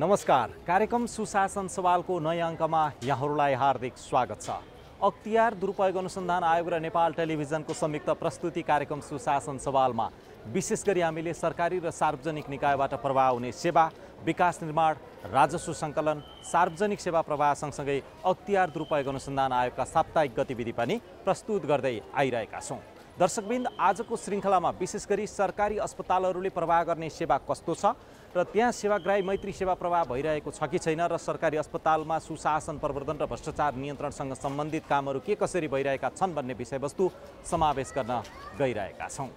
नमस्कार। कार्यक्रम सुशासन सवालको नयाँ अङ्कमा यहाँहरूलाई हार्दिक स्वागत छ। अख्तियार दुरुपयोग अनुसन्धान आयोग र नेपाल टेलिभिजनको संयुक्त प्रस्तुति कार्यक्रम सुशासन सवालमा विशेष गरी हामीले सरकारी र सार्वजनिक निकायबाट प्रवाह हुने सेवा, विकास निर्माण, राजस्व सङ्कलन, सार्वजनिक सेवा प्रवाह सँगसँगै अख्तियार दुरुपयोग अनुसन्धान आयोगका साप्ताहिक गतिविधि पनि प्रस्तुत गर्दै आइरहेका छौँ। दर्शकवृन्द, आजको श्रृङ्खलामा विशेष गरी सरकारी अस्पतालहरूले प्रवाह गर्ने सेवा कस्तो छ र त्यहाँ सेवाग्राही मैत्री सेवा प्रवाह भइरहेको छ कि छैन र सरकारी अस्पतालमा सुशासन प्रवर्धन र भ्रष्टाचार नियन्त्रणसँग सम्बन्धित कामहरू के कसरी भइरहेका छन् भन्ने विषयवस्तु समावेश गर्न गइरहेका छौँ।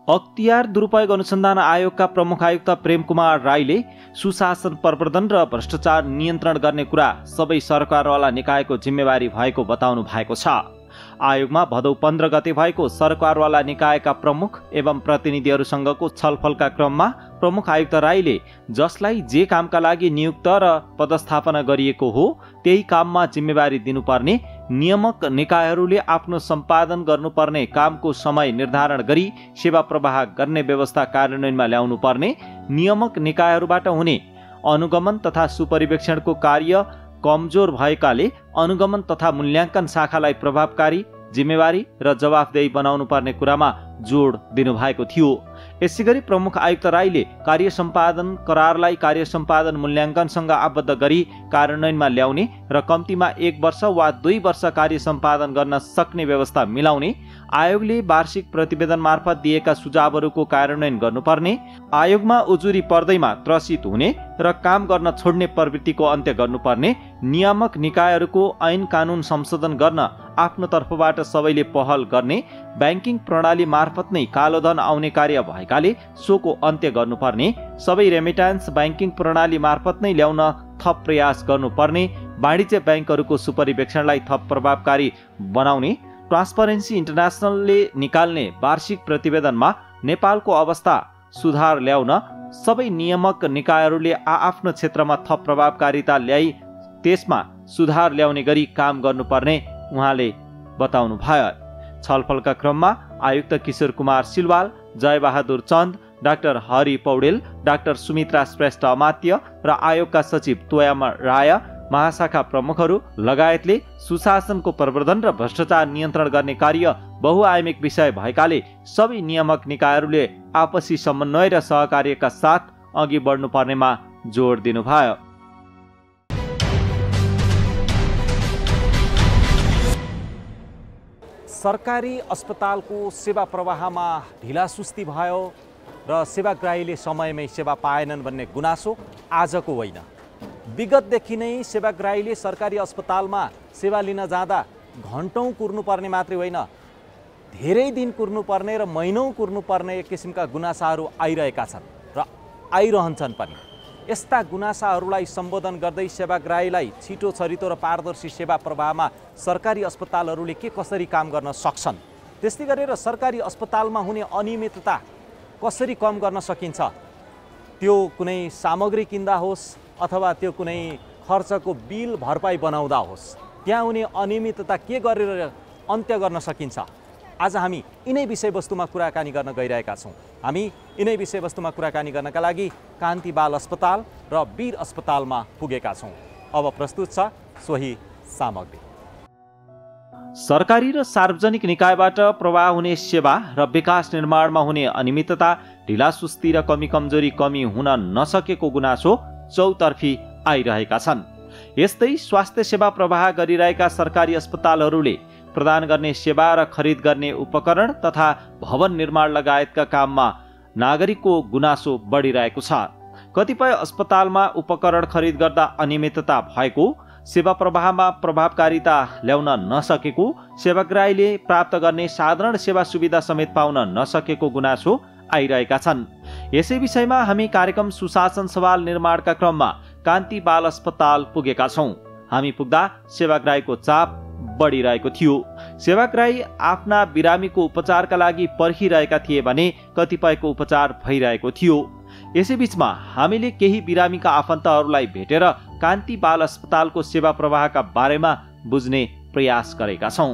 अख्तियार दुरुपयोग अनुसन्धान आयोगका प्रमुख आयुक्त प्रेम कुमार राईले सुशासन प्रवर्धन र भ्रष्टाचार नियन्त्रण गर्ने कुरा सबै सरकारवाला निकायको जिम्मेवारी भएको बताउनु भएको छ। आयोगमा भदौ 15 गते भएको सरकारवाला निकायका प्रमुख एवं प्रतिनिधिहरूसँगको छलफलका क्रममा प्रमुख आयुक्त राईले जसलाई जे कामका लागि नियुक्त र पदस्थापना गरिएको हो त्यही काममा जिम्मेवारी दिनुपर्ने, नियामक निकायहरूले आफ्नो सम्पादन गर्नुपर्ने कामको समय निर्धारण गरी सेवा प्रवाह गर्ने व्यवस्था कार्यान्वयनमा ल्याउनु पर्ने, नियामक निकायहरूबाट हुने अनुगमन तथा सुपरिवेक्षणको कार्य कमजोर भएकाले अनुगमन तथा मूल्याङ्कन शाखालाई प्रभावकारी, जिम्मेवारी र जवाफदेही बनाउनु पर्ने कुरामा जोड दिनुभएको थियो। यसैगरी प्रमुख आयुक्त राईले कार्य सम्पादन करारलाई कार्य सम्पादन मूल्याङ्कनसँग आबद्ध गरी कार्यान्वयनमा ल्याउने र कम्तीमा 1 वर्ष वा 2 वर्ष कार्य सम्पादन गर्न सक्ने व्यवस्था मिलाउने, आयोगले वार्षिक प्रतिवेदन मार्फत दिएका सुझावहरूको कार्यान्वयन गर्नुपर्ने, आयोगमा उजुरी पर्दैमा त्रसित हुने र काम गर्न छोड्ने प्रवृत्तिको अन्त्य गर्नुपर्ने, नियामक निकायहरूको ऐन कानुन संशोधन गर्न आफ्नो तर्फबाट सबैले पहल गर्ने, ब्याङ्किङ प्रणाली मार्फत नै कालोधन आउने कार्य भएकाले सोको अन्त्य गर्नुपर्ने, सबै रेमिट्यान्स ब्याङ्किङ प्रणाली मार्फत नै ल्याउन थप प्रयास गर्नुपर्ने, वाणिज्य ब्याङ्कहरूको सुपरिवेक्षणलाई थप प्रभावकारी बनाउने, ट्रान्सपरेन्सी इन्टरनेसनलले निकाल्ने वार्षिक प्रतिवेदनमा नेपालको अवस्था सुधार ल्याउन सबै नियामक निकायहरूले आआफ्नो क्षेत्रमा थप प्रभावकारिता ल्याई त्यसमा सुधार ल्याउने गरी काम गर्नुपर्ने उहाँले बताउनु भयो। छलफलका क्रममा आयुक्त किशोर कुमार सिलवाल, जयबहादुर चन्द, डाक्टर हरि पौडेल, डाक्टर सुमित्रा श्रेष्ठ अमात्य र आयोगका सचिव तोयामा राय, महाशाखा प्रमुखहरू लगायतले सुशासनको प्रवर्धन र भ्रष्टाचार नियन्त्रण गर्ने कार्य बहुआयामिक विषय भएकाले सबै नियामक निकायहरूले आपसी समन्वय र सहकार्यका साथ अघि बढ्नुपर्नेमा जोड दिनुभयो। सरकारी अस्पतालको सेवा प्रवाहमा ढिलासुस्ती भयो र सेवाग्राहीले समयमै सेवा पाएनन् भन्ने गुनासो आजको होइन। विगतदेखि नै सेवाग्राहीले सरकारी अस्पतालमा सेवा लिन जाँदा घन्टौँ कुर्नुपर्ने मात्रै होइन, धेरै दिन कुर्नुपर्ने र महिनौँ कुर्नुपर्ने किसिमका गुनासाहरू आइरहेका छन् र आइरहन्छन् पनि। यस्ता गुनासाहरूलाई सम्बोधन गर्दै सेवाग्राहीलाई छिटो, छरितो र पारदर्शी सेवा प्रवाहमा सरकारी अस्पतालहरूले के कसरी काम गर्न सक्छन्, त्यस्तै गरेर सरकारी अस्पतालमा हुने अनियमितता कसरी कम गर्न सकिन्छ, त्यो कुनै सामग्री किन्दा होस् अथवा त्यो कुनै खर्चको बिल भरपाई बनाउँदा होस्, त्यहाँ हुने अनियमितता के गरेर अन्त्य गर्न सकिन्छ, आज हामी यिनै विषयवस्तुमा कुराकानी गर्न गइरहेका छौँ। हामी यिनै विषयवस्तुमा कुराकानी गर्नका लागि कान्ति बाल अस्पताल र वीर अस्पतालमा पुगेका छौँ। अब प्रस्तुत छ सोही सामग्री। सरकारी र सार्वजनिक निकायबाट प्रवाह हुने सेवा र विकास निर्माणमा हुने अनियमितता, ढिलासुस्ती र कमी हुन नसकेको गुनासो चौतर्फी आइरहेका छन्। यस्तै स्वास्थ्य सेवा प्रवाह गरिरहेका सरकारी अस्पतालहरूले प्रदान गर्ने सेवा र खरिद गर्ने उपकरण तथा भवन निर्माण लगायतका काममा नागरिकको गुनासो बढिरहेको छ। कतिपय अस्पतालमा उपकरण खरिद गर्दा अनियमितता भएको, सेवा प्रवाहमा प्रभावकारिता ल्याउन नसकेको, सेवाग्राहीले प्राप्त गर्ने साधारण सेवा सुविधा समेत पाउन नसकेको गुनासो आइरहेका छन्। यसै विषयमा हामी कार्यक्रम सुशासन सवाल निर्माणका क्रममा कान्ति बाल अस्पताल पुगेका छौँ। हामी पुग्दा सेवाग्राहीको चाप बढिरहेको थियो। सेवाग्राही आफ्ना बिरामीको उपचारका लागि पर्खिरहेका थिए भने कतिपयको उपचार भइरहेको थियो। यसै बीचमा हामीले केही बिरामीका आफन्तहरूलाई भेटेर कान्ति बाल अस्पतालको सेवा प्रवाहका बारेमा बुझ्ने प्रयास गरेका छौँ।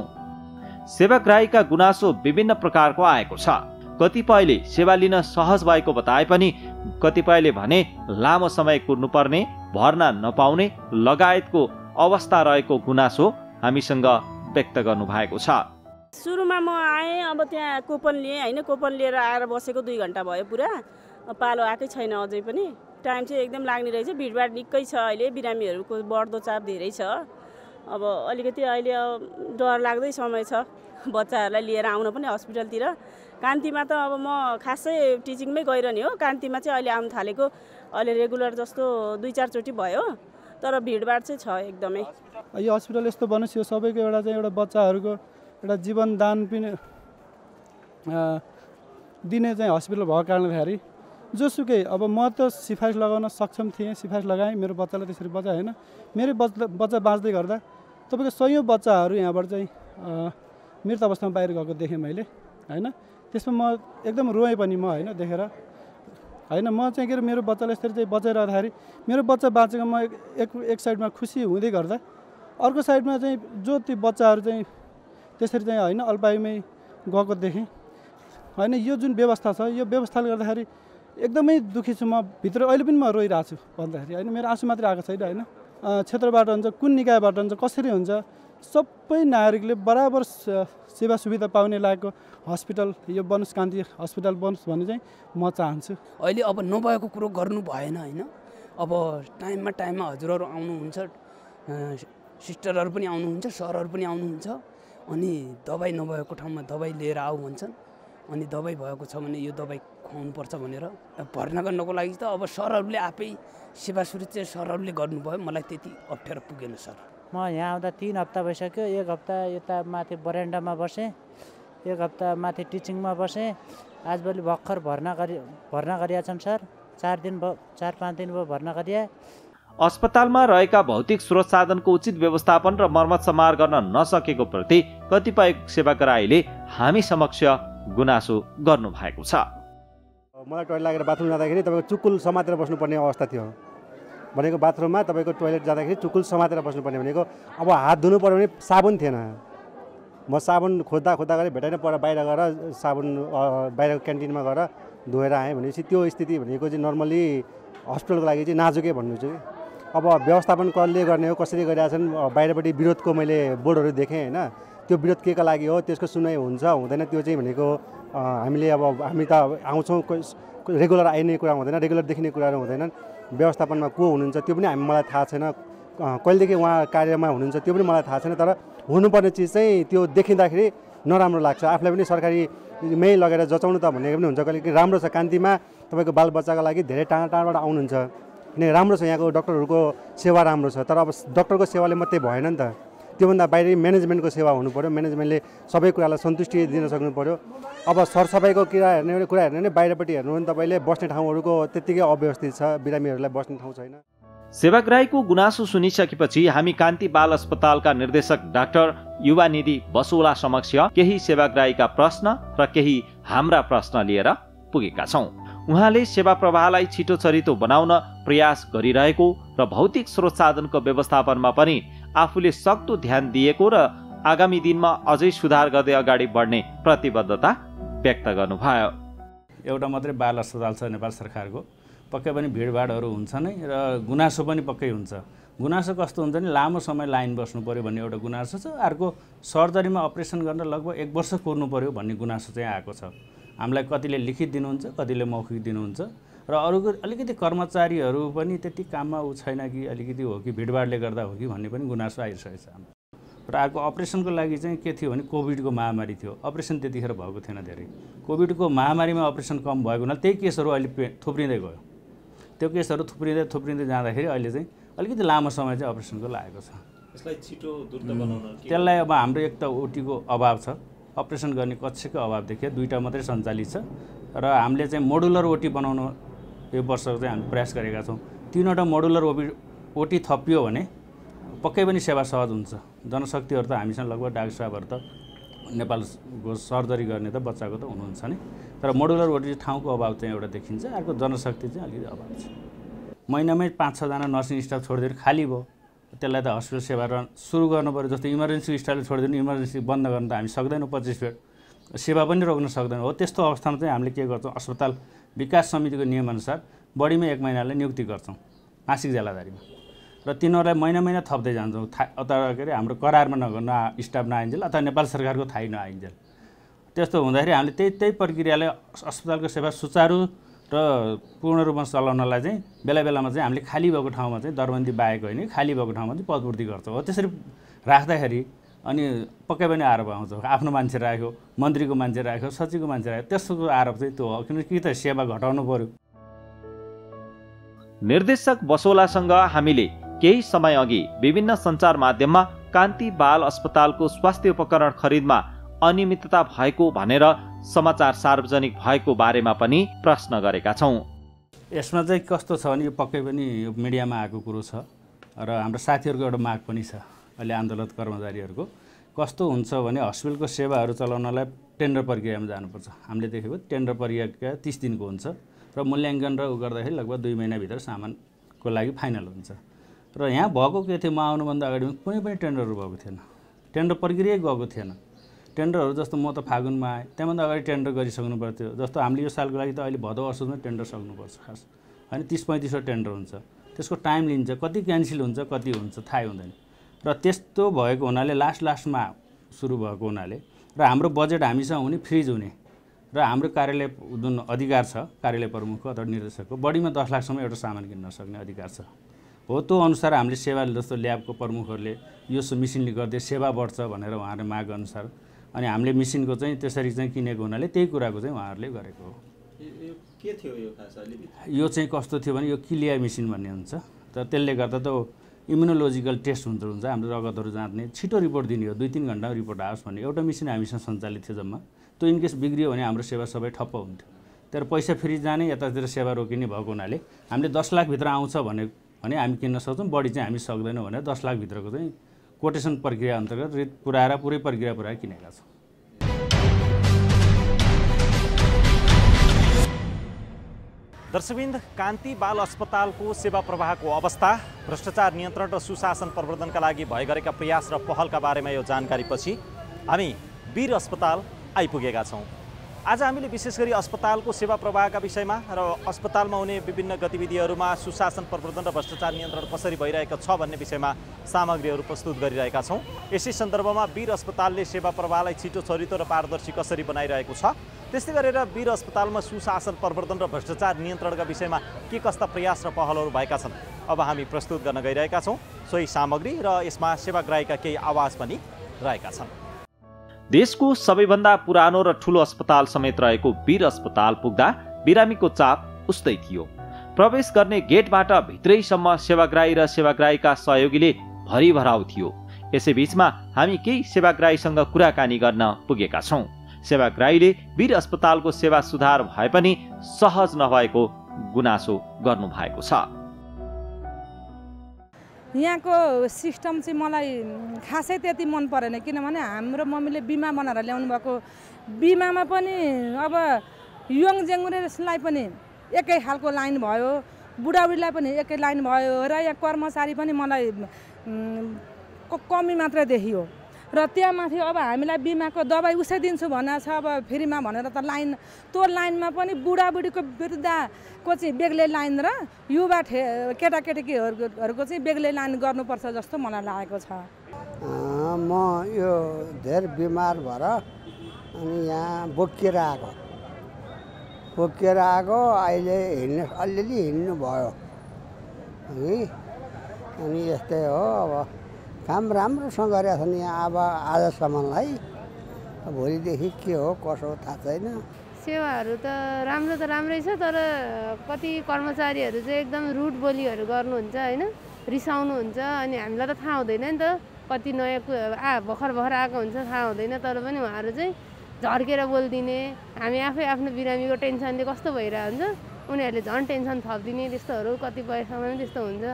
सेवाग्राहीका गुनासो विभिन्न प्रकारको आएको छ। कतिपयले सेवा लिन सहज भएको बताए पनि कतिपयले भने लामो समय कुर्नुपर्ने, भर्ना नपाउने लगायतको अवस्था रहेको गुनासो हामीसँग व्यक्त गर्नु भएको छ। सुरुमा म आएँ, अब त्यहाँ कुपन लिएँ होइन, कुपन लिएर आएर बसेको 2 घन्टा भयो, पुरा पालो आएकै छैन, अझै पनि टाइम चाहिँ एकदम लाग्ने रहेछ। भिडभाड निकै छ, अहिले बिरामीहरूको बढ्दो चाप धेरै छ। अब अलिकति अहिले डर लाग्दै समय छ बच्चाहरूलाई लिएर आउन पनि हस्पिटलतिर। कान्तिमा त अब म खासै टिचिङमै गइरहने हो, कान्तिमा चाहिँ अहिले आउनु थालेको अहिले रेगुलर जस्तो 2-4 चोटि भयो, तर भिडभाड चाहिँ छ एकदमै। यो हस्पिटल यस्तो बनोस्, यो सबैको एउटा बच्चाहरूको एउटा जीवन दान पनि दिने चाहिँ हस्पिटल भएको कारणले गर्दाखेरि जोसुकै अब म त सिफारिस लगाउन सक्षम थिएँ, सिफारिस लगाएँ, मेरो बच्चालाई त्यसरी बचाएँ होइन। मेरो बच्चा बाँच्दै गर्दा तपाईँको सयौँ बच्चाहरू यहाँबाट चाहिँ मृत अवस्थामा बाहिर गएको देखेँ मैले होइन। त्यसमा म एकदम रोएँ पनि म होइन देखेर होइन। म चाहिँ के अरे मेरो बच्चालाई यसरी चाहिँ बचाइरहँदाखेरि मेरो बच्चा बाँचेको म एक साइडमा खुसी हुँदै गर्दा अर्को साइडमा चाहिँ जो ती बच्चाहरू चाहिँ त्यसरी चाहिँ होइन अल्पायुमै गएको देखेँ होइन। यो जुन व्यवस्था छ, यो व्यवस्थाले गर्दाखेरि एकदमै दुःखी छु म भित्र। अहिले पनि म रोइरहेको छु भन्दाखेरि होइन, मेरो आँसु मात्रै आएको छैन होइन। क्षेत्रबाट हुन्छ, कुन निकायबाट हुन्छ, कसरी हुन्छ, सबै नागरिकले बराबर सेवा सुविधा पाउने लागेको हस्पिटल यो बनोस्, कान्ति हस्पिटल बनोस् भन्ने चाहिँ म चाहन्छु। अहिले अब नभएको कुरो गर्नु भएन होइन। अब टाइममा हजुरहरू आउनुहुन्छ, सिस्टरहरू पनि आउनुहुन्छ, सरहरू पनि आउनुहुन्छ, अनि दबाई नभएको ठाउँमा दबाई लिएर आऊ भन्छन्, अनि दबाई भएको छ भने यो दबाई खुवाउनुपर्छ भनेर भर्ना गर्नको लागि त अब सरहरूले आफै सेवा सुरक्षा सरहरूले गर्नुभयो। मलाई त्यति अप्ठ्यारो पुगेन सर। म यहाँ आउँदा 3 हप्ता भइसक्यो। 1 हप्ता यता माथि बरेन्डामा बसेँ, 1 हप्ता माथि टिचिङमा बसेँ। आजभोलि भर्खर भर्ना गरिया छन् सर। 4-5 दिन भयो भर्ना गरिया। अस्पतालमा रहेका भौतिक स्रोत साधनको उचित व्यवस्थापन र मर्मत समार गर्न नसकेको प्रति कतिपय सेवाग्राहीले हामी समक्ष गुनासो गर्नु भएको छ। मलाई टोइलेट लागेर बाथरुम जाँदाखेरि तपाईँको चुकुल समातेर बस्नुपर्ने अवस्था थियो भनेको। बाथरुममा तपाईँको टोइलेट जाँदाखेरि चुकुल समातेर बस्नुपर्ने भनेको। अब हात धुनु पऱ्यो भने साबुन थिएन। म साबुन खोज्दा गएर भेटाइन, पर बाहिर गएर साबुन बाहिरको क्यान्टिनमा गएर धोएर आएँ भनेपछि त्यो स्थिति भनेको चाहिँ नर्मली हस्पिटलको लागि चाहिँ नाजुकै भन्नु चाहिँ। अब व्यवस्थापन कसले गर्ने हो, कसरी गरिरहेछन्, बाहिरपट्टि विरोधको मैले बोर्डहरू देखेँ होइन। त्यो विरोध के का लागि हो, त्यसको सुनाइ हुन्छ हुँदैन, त्यो चाहिँ भनेको हामीले अब हामी त आउँछौँ, रेगुलर आइने कुरा हुँदैन, रेगुलर देखिने कुराहरू हुँदैनन्। व्यवस्थापनमा को हुनुहुन्छ त्यो पनि मलाई थाहा छैन, कहिलेदेखि उहाँ कार्यमा हुनुहुन्छ त्यो पनि मलाई थाहा छैन। तर हुनुपर्ने चिज चाहिँ त्यो देखिँदाखेरि नराम्रो लाग्छ। आफूलाई पनि सरकारीमै लगेर जचाउनु त भनेको पनि हुन्छ। कहिले राम्रो छ कान्तिमा तपाईँको बालबच्चाको लागि धेरै टाढाबाट आउनुहुन्छ, किनकि राम्रो छ यहाँको डक्टरहरूको सेवा राम्रो छ। तर अब डक्टरको सेवाले मात्रै भएन नि त, त्योभन्दा बाहिर म्यानेजमेन्टको सेवा हुनु पऱ्यो। म्यानेजमेन्टले सबै कुरालाई सन्तुष्टि दिन सक्नु पऱ्यो। अब सरसफाइको कुरा हेर्ने भने बाहिरपट्टि हेर्नु भने तपाईँले बस्ने ठाउँहरूको त्यत्तिकै अव्यवस्थित छ, बिरामीहरूलाई बस्ने ठाउँ छैन। सेवाग्राहीको गुनासो सुनिसकेपछि हामी कान्ति बाल अस्पतालका निर्देशक डाक्टर युवानिधि बसोला समक्ष केही सेवाग्राहीका प्रश्न र केही हाम्रा प्रश्न लिएर पुगेका छौँ। उहाँले सेवा प्रवाहलाई छिटो छरितो बनाउन प्रयास गरिरहेको र भौतिक स्रोत साधनको व्यवस्थापनमा पनि आफूले सक्दो ध्यान दिएको र आगामी दिनमा अझै सुधार गर्दै अगाडि बढ्ने प्रतिबद्धता व्यक्त गर्नुभयो। एउटा मात्रै बाल अस्पताल छ नेपाल सरकारको, पक्कै पनि भिडभाडहरू हुन्छ नै र गुनासो पनि पक्कै हुन्छ। गुनासो कस्तो हुन्छ नि, लामो समय लाइन बस्नु पऱ्यो भन्ने एउटा गुनासो छ। अर्को सर्जरीमा अपरेसन गर्न लगभग 1 वर्ष कुर्नु पऱ्यो भन्ने गुनासो चाहिँ आएको छ। हामीलाई कतिले लिखित दिनुहुन्छ, कतिले मौखिक दिनुहुन्छ, र अरूको अलिकति कर्मचारीहरू पनि त्यति काममा छैन कि अलिकति हो कि भिडभाडले गर्दा हो कि भन्ने पनि गुनासो आइसकेको छ। र अर्को अपरेसनको लागि चाहिँ के थियो भने कोभिडको महामारी थियो, अपरेसन त्यतिखेर भएको थिएन धेरै। कोभिडको महामारीमा अपरेसन कम भएको हुनाले त्यही केसहरू अहिले थुप्रिँदै गयो। त्यो केसहरू थुप्रिँदै जाँदाखेरि अहिले चाहिँ अलिकति लामो समय चाहिँ अपरेसनको लागेको छ। यसलाई छिटो द्रुत बनाउन त्यसलाई अब हाम्रो एक त ओटीको अभाव छ, अपरेसन गर्ने कक्षको अभाव देखियो, 2टा मात्रै सञ्चालित छ। र हामीले चाहिँ मोडुलर ओटी बनाउन यो वर्ष चाहिँ हामी प्रयास गरेका छौँ। 3वटा मोडुलर ओटी थपियो भने पक्कै पनि सेवा सहज हुन्छ। जनशक्तिहरू त हामीसँग लगभग डाक्टर साहबहरू त नेपालको सर्जरी गर्ने त बच्चाको त हुनुहुन्छ नि, तर मोडुलर ओटी ठाउँको अभाव चाहिँ एउटा देखिन्छ। अर्को जनशक्ति चाहिँ अलिकति अभाव छ। महिनामै 5-6 जना नर्सिङ स्टाफ छोडिदिएर खाली भयो, त्यसलाई त हस्पिटल सेवा सुरु गर्नु पऱ्यो। जस्तो इमर्जेन्सी स्टाइलले छोडिदिनु, इमर्जेन्सी बन्द गर्न त हामी सक्दैनौँ, 25 बेड सेवा पनि रोक्न सक्दैनौँ। हो त्यस्तो अवस्थामा चाहिँ हामीले के गर्छौँ, अस्पताल विकास समितिको नियमअनुसार बढीमा 1 महिनालाई नियुक्ति गर्छौँ मासिक जेलादारीमा, र तिनीहरूलाई महिना थप्दै जान्छौँ। अथवा के अरे हाम्रो करारमा स्टाफ नआइन्जेल अथवा नेपाल सरकारको थाहै नआइन्जेल। त्यस्तो हुँदाखेरि हामीले त्यही प्रक्रियाले अस्पतालको सेवा सुचारू र पूर्ण रूपमा चलाउनलाई चाहिँ बेला बेलामा चाहिँ हामीले खाली भएको ठाउँमा चाहिँ दरबन्दी बाहेक होइन, खाली भएको ठाउँमा चाहिँ पदपूर्ति गर्छौँ। हो त्यसरी राख्दाखेरि अनि पक्कै पनि आरोप आउँछ, आफ्नो मान्छे राख्यो, मन्त्रीको मान्छे राख्यो, सचिवको मान्छे राख्यो, त्यसको आरोप चाहिँ त्यो हो, किनकि त सेवा घटाउनु पर्यो। निर्देशक बसोलासँग हामीले केही समय अघि विभिन्न सञ्चार माध्यममा कान्ति बाल अस्पतालको स्वास्थ्य उपकरण खरिदमा अनियमितता भएको भनेर समाचार सार्वजनिक भएको बारेमा पनि प्रश्न गरेका छौँ। यसमा चाहिँ कस्तो छ भने यो पक्कै पनि यो मिडियामा आएको कुरो छ र हाम्रो साथीहरूको एउटा माग पनि छ। अहिले आन्दोलन कर्मचारीहरूको कस्तो हुन्छ भने हस्पिटलको सेवाहरू चलाउनलाई टेन्डर प्रक्रियामा जानुपर्छ। हामीले देखेको टेन्डर प्रक्रिया 30 दिनको हुन्छ र मूल्याङ्कन र उ गर्दाखेरि लगभग 2 महिनाभित्र सामानको लागि फाइनल हुन्छ। र यहाँ भएको के थियो, म आउनुभन्दा अगाडि कुनै पनि टेन्डरहरू भएको थिएन, टेन्डर प्रक्रिया गएको थिएन। टेन्डरहरू जस्तो म त फागुनमा आएँ, त्यहाँभन्दा अगाडि टेन्डर गरिसक्नु पर्थ्यो। जस्तो हामीले यो सालको लागि त अहिले भदौ असोजमा टेन्डर सक्नुपर्छ खास होइन, 30-35 टेन्डर हुन्छ, त्यसको टाइम लिन्छ, कति क्यान्सल हुन्छ कति हुन्छ थाहै हुँदैन। र त्यस्तो भएको हुनाले लास्टमा सुरु भएको हुनाले र हाम्रो बजेट हामीसँग हुने फ्रिज हुने र हाम्रो कार्यालय जुन अधिकार छ कार्यालय प्रमुखको अथवा निर्देशकको बढीमा 10 लाखसम्म एउटा सामान किन्न सक्ने अधिकार छ। हो त्यो अनुसार हामीले सेवा जस्तो ल्याबको प्रमुखहरूले यो मिसिनले गर्दै सेवा बढ्छ भनेर उहाँहरूले माग अनुसार अनि हामीले मिसिनको चाहिँ त्यसरी चाहिँ किनेको हुनाले त्यही कुराको चाहिँ उहाँहरूले गरेको हो। के थियो यो खास अलिकति? यो चाहिँ कस्तो थियो भने यो किलिया मिसिन भन्ने हुन्छ, तर त्यसले गर्दा त इम्युनोलोजिकल टेस्ट हुन्छ हाम्रो रगतहरू जाँच्ने, छिटो रिपोर्ट दिने हो, 2-3 घन्टामा रिपोर्ट आओस् भन्ने एउटा मिसिन हामीसँग सञ्चालित थियो जम्मा। त्यो इनकेस बिग्रियो भने हाम्रो सेवा सबै ठप्प हुन्थ्यो। तर पैसा फ्री जाने यतातिर सेवा रोकिने भएको हुनाले हामीले 10 लाखभित्र आउँछ भने हामी किन्न सक्छौँ, बढी चाहिँ हामी सक्दैनौँ भनेर 10 लाखभित्रको चाहिँ कोटेसन प्रक्रिया अन्तर्गत पुऱ्याएर पुरै प्रक्रिया पुऱ्याएर किनेका छौँ। दर्शकवृन्द, कान्ति बाल अस्पतालको सेवा प्रवाहको अवस्था, भ्रष्टाचार नियन्त्रण र सुशासन प्रवर्धनका लागि भए गरेका प्रयास र पहलका बारेमा यो जानकारीपछि हामी वीर अस्पताल आइपुगेका छौँ। आज हामीले विशेष गरी अस्पतालको सेवा प्रवाहका विषयमा र अस्पतालमा हुने विभिन्न गतिविधिहरूमा सुशासन प्रवर्धन र भ्रष्टाचार नियन्त्रण कसरी भइरहेको छ भन्ने विषयमा सामग्रीहरू प्रस्तुत गरिरहेका छौँ। यसै सन्दर्भमा वीर अस्पतालले सेवा प्रवाहलाई छिटो, छरितो र पारदर्शी कसरी बनाइरहेको छ, त्यस्तै गरेर वीर अस्पतालमा सुशासन प्रवर्धन र भ्रष्टाचार नियन्त्रणका विषयमा के कस्ता प्रयास र पहलहरू भएका छन् अब हामी प्रस्तुत गर्न गइरहेका छौँ। सोही सामग्री र यसमा सेवाग्राहीका केही आवाज पनि रहेका छन्। देशको सबैभन्दा पुरानो र ठूलो अस्पताल समेत रहेको वीर अस्पताल पुग्दा बिरामीको चाप उस्तै थियो। प्रवेश गर्ने गेटबाट भित्रैसम्म सेवाग्राही र सेवाग्राहीका सहयोगीले भरिभराउ थियो। यसैबीचमा हामी केही सेवाग्राहीसँग कुराकानी गर्न पुगेका छौँ। सेवाग्राहीले वीर अस्पतालको सेवा सुधार भए पनि सहज नभएको गुनासो गर्नु भएको छ। यहाँको सिस्टम चाहिँ मलाई खासै त्यति मन परेन, किनभने हाम्रो मम्मीले बिमा बनाएर ल्याउनु भएको बिमामा पनि अब यङ जेङ्गुरेलाई पनि एकै खालको लाइन भयो, बुढाबुढीलाई पनि एकै लाइन भयो र यहाँ कर्मचारी पनि मलाई कमी मात्र देखियो। र त्यहाँमाथि अब हामीलाई बिमाको दबाई उसै दिन्छु भनेको छ, अब फ्रीमा भनेर त लाइन, त्यो लाइनमा पनि बुढाबुढीको वृद्धको चाहिँ बेग्लै लाइन र युवा केटाकेटीहरूको चाहिँ बेग्लै लाइन गर्नुपर्छ जस्तो मलाई लागेको छ। म यो धेरै बिमार भएर अनि यहाँ बोकिएर आएको अहिले हिँड्ने अलिअलि हिँड्नु भयो अनि यस्तै हो। अब काम राम्रोसँग गरेका छन् यहाँ अब आजसम्मलाई, भोलिदेखि के हो कसो थाहा छैन। सेवाहरू त राम्रै छ, तर कति कर्मचारीहरू चाहिँ एकदम रुड बोलीहरू गर्नुहुन्छ होइन, रिसाउनुहुन्छ अनि हामीलाई त थाहा हुँदैन नि त, कति नयाँ भर्खर आएको हुन्छ थाहा हुँदैन, तर पनि उहाँहरू चाहिँ झर्केर बोलिदिने, हामी आफै आफ्नो बिरामीको टेन्सनले कस्तो भइरहेको हुन्छ उनीहरूले झन् टेन्सन थपिदिने, त्यस्तोहरू कतिपय समय त्यस्तो हुन्छ।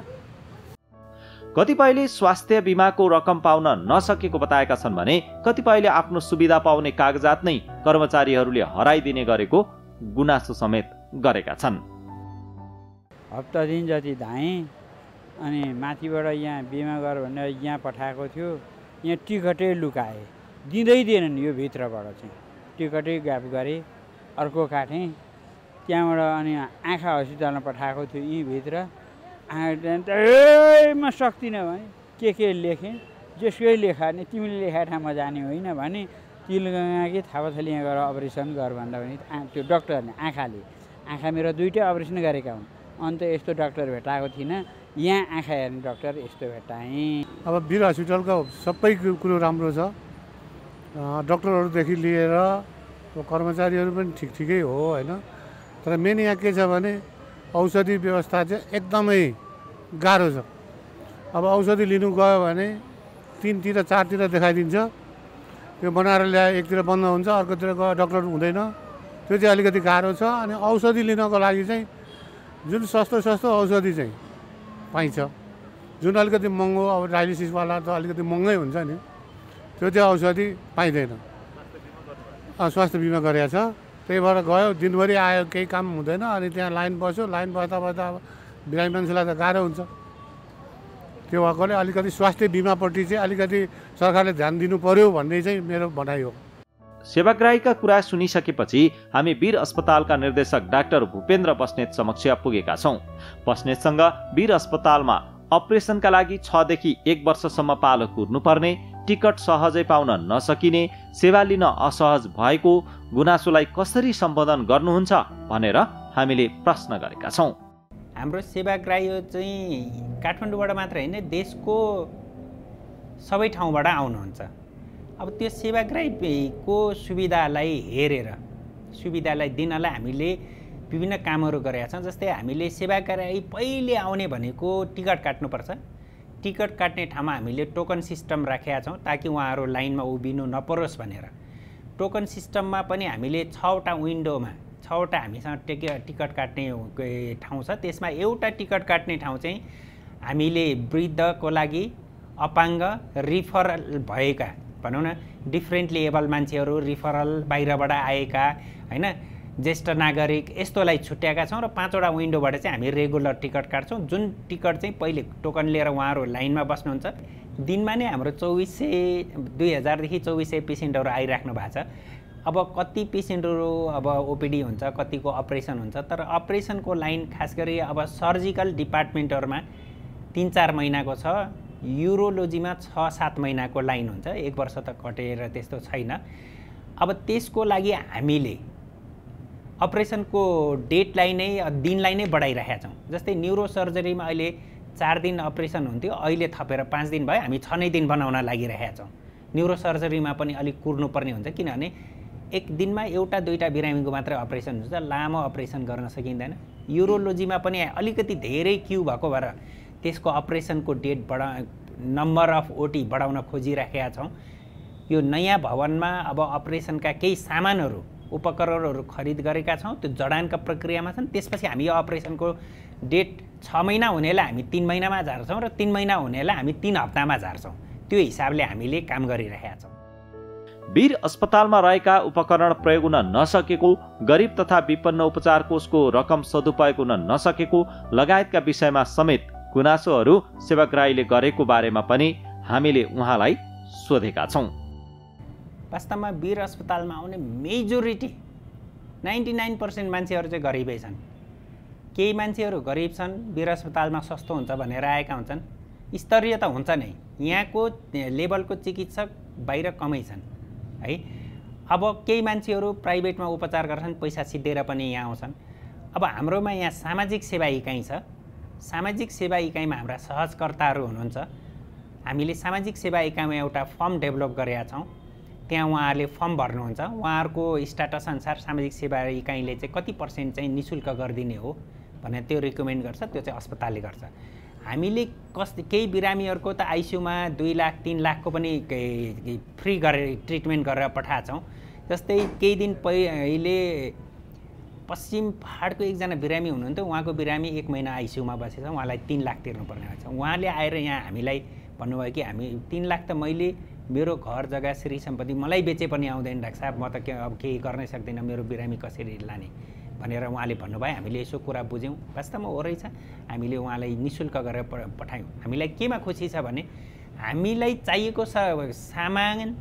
कतिपयले स्वास्थ्य बिमाको रकम पाउन नसकेको बताएका छन् भने कतिपयले आफ्नो सुविधा पाउने कागजात नै कर्मचारीहरूले हराइदिने गरेको गुनासो समेत गरेका छन्। हप्ता दिन जति धाएँ अनि माथिबाट यहाँ बिमा गर भनेर यहाँ पठाएको थियो, यहाँ टिकटै लुकाए, दिँदै दिएनन्। यो भित्रबाट चाहिँ टिकटै ग्याप गरेँ, अर्को काटेँ। त्यहाँबाट अनि आँखा हस्पिटलमा पठाएको थियो, यहीँ भित्र आँखा म सक्दिनँ भने के लेखेँ, जसकै लेखा नि तिमीले लेखा ठाउँमा जाने होइन भने तिलगङ्गा कि थापाथली यहाँ गएर अपरेसन गर भन्दा पनि त्यो डक्टरले आँखा मेरो 2टै अपरेसन गरेका हुन्। अन्त यस्तो डक्टर भेटाएको थिइनँ, यहाँ आँखा हेर्ने डक्टर यस्तो भेटाएँ। अब वीर हस्पिटलको सबै कुरो राम्रो छ, डक्टरहरूदेखि लिएर कर्मचारीहरू पनि ठिकै हो होइन। तर मेन यहाँ के छ भने औषधि व्यवस्था चाहिँ एकदमै गाह्रो छ। अब औषधि लिनु गयो भने 3तिर 4तिर देखाइदिन्छ, त्यो बनाएर ल्याए एकतिर बन्द हुन्छ, अर्कोतिर गयो डक्टर हुँदैन, त्यो चाहिँ अलिकति गाह्रो छ। अनि औषधि लिनको लागि चाहिँ जुन सस्तो औषधि चाहिँ पाइन्छ, जुन अलिकति महँगो अब डायलिसिसवाला त अलिकति महँगै हुन्छ नि, त्यो चाहिँ औषधि पाइँदैन। स्वास्थ्य बिमा गरेको छ, त्यही भएर गयो, दिनभरि आयो, केही काम हुँदैन, अनि त्यहाँ लाइन बस्यो, लाइन बस्दा अब बिरामी मान्छेलाई त गाह्रो हुन्छ। त्यो भएकोले अलिकति स्वास्थ्य बिमापट्टि चाहिँ अलिकति सरकारले ध्यान दिनु पर्यो भन्ने चाहिँ मेरो भनाइ हो। सेवाग्राहीका कुरा सुनिसकेपछि हामी वीर अस्पतालका निर्देशक डाक्टर भूपेन्द्र बस्नेत समक्ष पुगेका छौँ। बस्नेतसँग वीर अस्पतालमा अपरेसनका लागि 6 देखि 1 वर्षसम्म पालो कुर्नुपर्ने, टिकट सहजै पाउन नसकिने, सेवा लिन असहज भएको गुनासोलाई कसरी सम्बोधन गर्नुहुन्छ भनेर हामीले प्रश्न गरेका छौँ। हाम्रो सेवाग्राही चाहिँ काठमाडौँबाट मात्र होइन, देशको सबै ठाउँबाट आउनुहुन्छ। अब त्यो सेवाग्राहीको सुविधालाई हेरेर सुविधालाई दिनलाई हामीले विभिन्न कामहरू गरेका छौँ। जस्तै हामीले सेवाग्राही पहिले आउने भनेको टिकट काट्नुपर्छ। टिकट काट्ने ठाउँमा हामीले टोकन सिस्टम राखेका छौँ ताकि उहाँहरू लाइनमा उभिनु नपरोस् भनेर। टोकन सिस्टममा पनि हामीले 6वटा विन्डोमा 6वटा हामीसँग टिकट काट्ने ठाउँ छ। त्यसमा एउटा टिकट काट्ने ठाउँ चाहिँ हामीले वृद्धको लागि, अपाङ्ग, रिफरल भएका भनौँ न डिफ्रेन्टली एबल मान्छेहरू, रिफरल बाहिरबाट आएका होइन, ज्येष्ठ नागरिक यस्तोलाई छुट्याएका छौँ। र 5वटा विन्डोबाट चाहिँ हामी रेगुलर टिकट काट्छौँ। जुन टिकट चाहिँ पहिले टोकन लिएर उहाँहरू लाइनमा बस्नुहुन्छ। दिनमा नै हाम्रो 2000देखि 2400 पेसेन्टहरू आइराख्नु भएको छ। अब कति पेसेन्टहरू अब ओपिडी हुन्छ, कतिको अपरेसन हुन्छ। तर अपरेसनको लाइन खास गरी अब सर्जिकल डिपार्टमेन्टहरूमा 3-4 महिनाको छ, युरोलोजीमा 6-7 महिनाको लाइन हुन्छ। 1 वर्ष त कटेर त्यस्तो छैन। अब त्यसको लागि हामीले अपरेसनको डेटलाई नै दिनलाई नै बढाइरहेका छौँ। जस्तै न्युरो सर्जरीमा अहिले 4 दिन अपरेसन हुन्थ्यो, अहिले थपेर 5 दिन भयो, हामी 6 दिन बनाउन लागिरहेका छौँ। न्युरो सर्जरीमा पनि अलिक कुर्नुपर्ने हुन्छ, किनभने एक दिनमा 1-2टा बिरामीको मात्रै अपरेसन हुन्छ, लामो अपरेसन गर्न सकिँदैन। युरोलोजीमा पनि अलिकति धेरै क्यु भएको भएर त्यसको अपरेसनको डेट नम्बर अफ ओटी बढाउन खोजिराखेका छौँ। यो नयाँ भवनमा अब अपरेसनका केही सामानहरू, उपकरणहरू खरिद गरेका छौँ, त्यो जडानका प्रक्रियामा छन्। त्यसपछि हामी यो अपरेसनको डेट 6 महिना हुनेलाई हामी 3 महिनामा झार्छौँ र 3 महिना हुनेलाई हामी 3 हप्तामा झार्छौँ। त्यो हिसाबले हामीले काम गरिरहेका छौँ। वीर अस्पतालमा रहेका उपकरण प्रयोग हुन नसकेको, गरिब तथा विपन्न उपचार कोषको रकम सदुपयोग हुन नसकेको लगायतका विषयमा समेत गुनासोहरू सेवाग्राहीले गरेको बारेमा पनि हामीले उहाँलाई सोधेका छौँ। वास्तवमा वीर अस्पतालमा आउने मेजोरिटी 99% मान्छेहरू चाहिँ गरिबै छन्। केही मान्छेहरू गरिब छन्, वीर अस्पतालमा सस्तो हुन्छ भनेर आएका हुन्छन्। स्तरीय त हुन्छ नै, यहाँको लेभलको चिकित्सक बाहिर कमै छन् है। अब केही मान्छेहरू प्राइभेटमा उपचार गर्छन्, पैसा सिद्धेर पनि यहाँ आउँछन्। अब हाम्रोमा यहाँ सामाजिक सेवा इकाइ छ। सामाजिक सेवा इकाइमा हाम्रा सहजकर्ताहरू हुनुहुन्छ। हामीले सामाजिक सेवा इकाइमा एउटा फर्म डेभलप गरेका छौँ। त्यहाँ उहाँहरूले फर्म भर्नुहुन्छ। उहाँहरूको स्ट्याटस अनुसार सामाजिक सेवा इकाइले चाहिँ कति % चाहिँ निःशुल्क गरिदिने हो भनेर त्यो रिकमेन्ड गर्छ, त्यो चाहिँ अस्पतालले गर्छ। हामीले केही बिरामीहरूको त आइसियुमा 2 लाख 3 लाखको पनि फ्री गरेर ट्रिटमेन्ट गरेर पठाएको छौँ। जस्तै केही दिन पहिले पश्चिम पहाडको एकजना बिरामी हुनुहुन्थ्यो, उहाँको बिरामी 1 महिना आइसियुमा बसेछ, उहाँलाई 3 लाख तिर्नुपर्ने हुन्छ। उहाँले आएर यहाँ हामीलाई भन्नुभयो कि हामी 3 लाख त मैले मेरो घर जग्गा श्री सम्पत्ति मलाई बेचे पनि आउँदैन डाक्टर साहब, म त अब केही गर्नै सक्दिनँ, मेरो बिरामी कसरी लाने भनेर उहाँले भन्नुभयो। हामीले यसो कुरा बुझ्यौँ, वास्तवमा हो रहेछ। हामीले उहाँलाई निःशुल्क गरेर पठायौँ। हामीलाई केमा खुसी छ भने हामीलाई चाहिएको सामान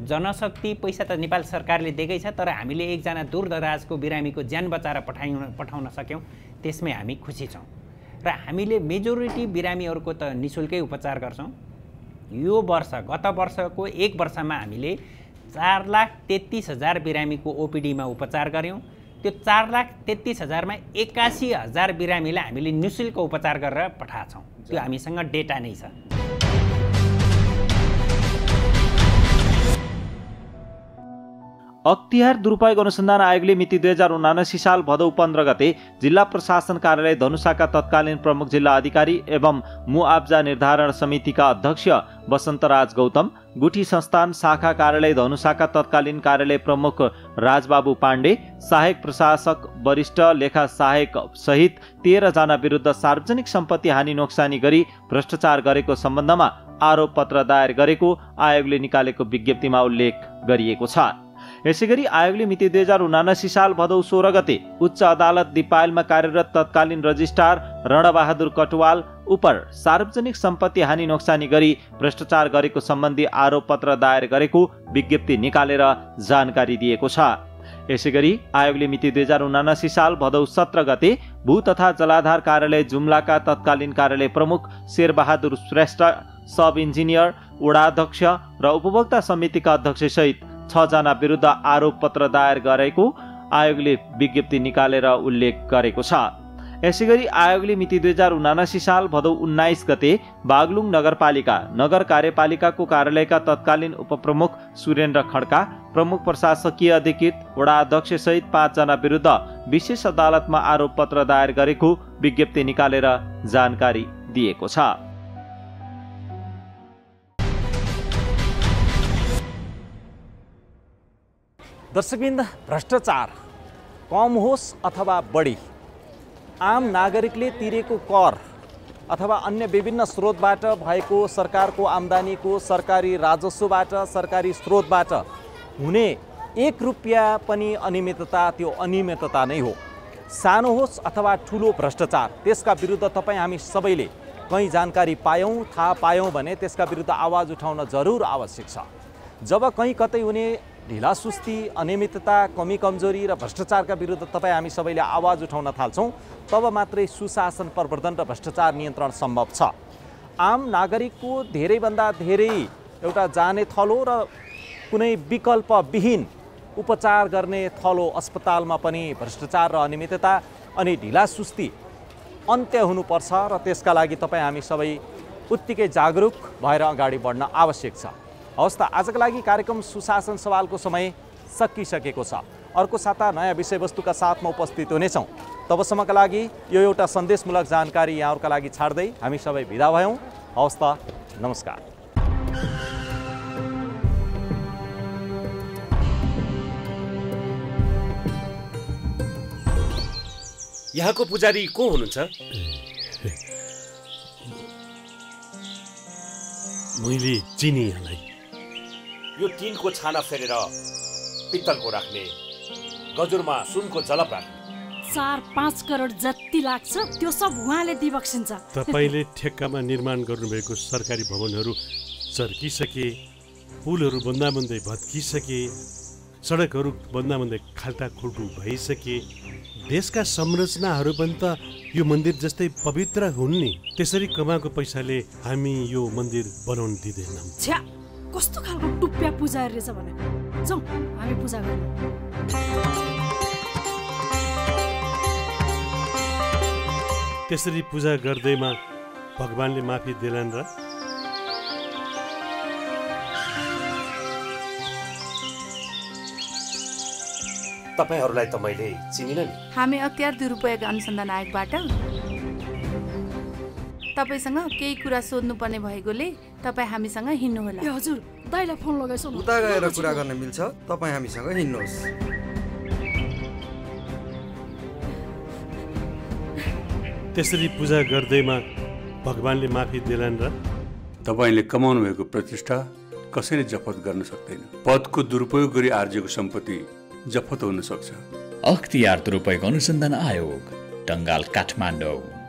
जनशक्ति पैसा त नेपाल सरकारले दिएकै छ, तर हामीले एकजना दूरदराजको बिरामीको ज्यान बचाएर पठाउन सक्यौँ, त्यसमै हामी खुसी छौँ। र हामीले मेजोरिटी बिरामीहरूको त निःशुल्कै उपचार गर्छौँ। यो वर्ष गत वर्षको 1 वर्षमा हामीले 4,33,000 बिरामीको ओपिडीमा उपचार गऱ्यौँ। त्यो 4,33,000 मा 81,000 बिरामीलाई हामीले निःशुल्क उपचार गरेर पठाएको छौँ। त्यो हामीसँग डेटा नै छ। अख्तियार दुरुपयोग अनुसन्धान आयोगले मिति 2079 साल भदौ 15 गते जिल्ला प्रशासन कार्यालय धनुषाका तत्कालीन प्रमुख जिल्ला अधिकारी एवं मुआब्जा निर्धारण समितिका अध्यक्ष वसन्तराज गौतम, गुठी संस्थान शाखा कार्यालय धनुषाका तत्कालीन कार्यालय प्रमुख राजबाबु पाण्डे, सहायक प्रशासक वरिष्ठ लेखा सहायक सहित 13 जना विरुद्ध सार्वजनिक सम्पत्ति हानि नोक्सानी गरी भ्रष्टाचार गरेको सम्बन्धमा आरोप पत्र दायर गरेको आयोगले निकालेको विज्ञप्तिमा उल्लेख गरिएको छ। यसैगरी आयोगले मिति 2079 साल भदौ 16 गते उच्च अदालत दिपायलमा कार्यरत तत्कालीन रजिस्ट्रार रणबहादुर कटवाल उप सार्वजनिक सम्पत्ति हानि नोक्सानी गरी भ्रष्टाचार गरेको सम्बन्धी आरोप पत्र दायर गरेको विज्ञप्ति निकालेर जानकारी दिएको छ। यसैगरी आयोगले मिति 2079 साल भदौ 17 गते भू तथा जलाधार कार्यालय जुम्लाका तत्कालीन कार्यालय प्रमुख शेरबहादुर श्रेष्ठ, सब इन्जिनियर, वडाध्यक्ष र उपभोक्ता समितिका अध्यक्ष सहित 6 जना विरुद्ध आरोप पत्र दायर गरेको आयोगले विज्ञप्ति निकालेर उल्लेख गरेको छ। यसैगरी आयोगले मिति 2079 साल भदौ 19 गते बागलुङ नगरपालिका नगर कार्यपालिकाको कार्यालयका तत्कालीन उपप्रमुख सुरेन्द्र खड्का, प्रमुख प्रशासकीय अधिकृत, वडाध्यक्ष सहित 5 जना विरुद्ध विशेष अदालतमा आरोप पत्र दायर गरेको विज्ञप्ति निकालेर जानकारी दिएको छ। दर्शकवृन्द, भ्रष्टाचार कम होस् अथवा बढी, आम नागरिकले तिरेको कर अथवा अन्य विभिन्न स्रोतबाट भएको सरकारको आम्दानीको, सरकारी राजस्वबाट, सरकारी स्रोतबाट हुने 1 रुपियाँ पनि अनियमितता त्यो अनियमितता नै हो। सानो होस् अथवा ठुलो भ्रष्टाचार, त्यसका विरुद्ध तपाईँ हामी सबैले कहीँ जानकारी पायौँ, थाहा पायौँ भने त्यसका विरुद्ध आवाज उठाउन जरुर आवश्यक छ। जब कहीँ कतै हुने ढिलासुस्ती, अनियमितता, कमी कमजोरी र भ्रष्टाचारका विरुद्ध तपाईँ हामी सबैले आवाज उठाउन थाल्छौँ, तब मात्रै सुशासन प्रवर्धन र भ्रष्टाचार नियन्त्रण सम्भव छ। आम नागरिकको धेरैभन्दा धेरै एउटा जाने थलो र कुनै विकल्पविहीन उपचार गर्ने थलो अस्पतालमा पनि भ्रष्टाचार र अनियमितता अनि ढिलासुस्ती अन्त्य हुनुपर्छ र त्यसका लागि तपाईँ हामी सबै उत्तिकै जागरुक भएर अगाडि बढ्न आवश्यक छ। हवस् त, आजका लागि कार्यक्रम सुशासन सवालको समय सकिसकेको छ। अर्को साता नयाँ विषयवस्तुका साथमा उपस्थित हुनेछौँ। तबसम्मका लागि यो एउटा सन्देशमूलक जानकारी यहाँहरूका लागि छाड्दै हामी सबै बिदा भयौँ। हवस् त, नमस्कार। यहाँको पुजारी को हुनुहुन्छ? मैले चिनी यहाँलाई। यो टिनको छाना फेरेर पित्तलको राख्ने, गजुरमा सुनको जलप राख्ने 4-5 करोड जति लाग्छ, त्यो सब उहाँले दिबक्सिन्छ। तपाईले ठेक्कामा निर्माण गर्नुभएको सरकारी भवनहरू चर्किसके, पुलहरू बन्दाबन्दै भत्किसके, सडकहरू बन्दाबन्दै खाल्टाखुल्टु भइसके, देशका संरचनाहरू पनि त यो मन्दिर जस्तै पवित्र हुन् नि। त्यसरी कमाएको पैसाले हामी यो मन्दिर बनाउन दिँदैनौँ। छ्या, कस्तो खालको टुप्प्या पुजारी रहेछ भने। जाउँ हामी पूजा गरौँ। त्यसरी पूजा गर्दैमा भगवानले माफी देलान् र? तपाईहरूलाई त मैले चिनिन नि। हामी अख्तियार दुरुपयोग अनुसन्धान आयोगबाट तपाईसँग केही कुरा सोध्नुपर्ने भएकोले तपाईँ हामीसँग हिँड्नुहोला। हजुर, दाइलाई फोन लगाइसौँ। उता गएर कुरा गर्न मिल्छ, तपाईँ हामीसँग हिँड्नुहोस्। त्यसरी पूजा गर्दैमा भगवानले माफी देलान् र? तपाईँले कमाउनु भएको प्रतिष्ठा कसैले जफत गर्न सक्दैन। पदको दुरुपयोग गरी आर्जेको सम्पत्ति जफत हुन सक्छ, अख्तियार दुरुपयोग अनुसन्धान आयोग, टंगाल, काठमाडौँ।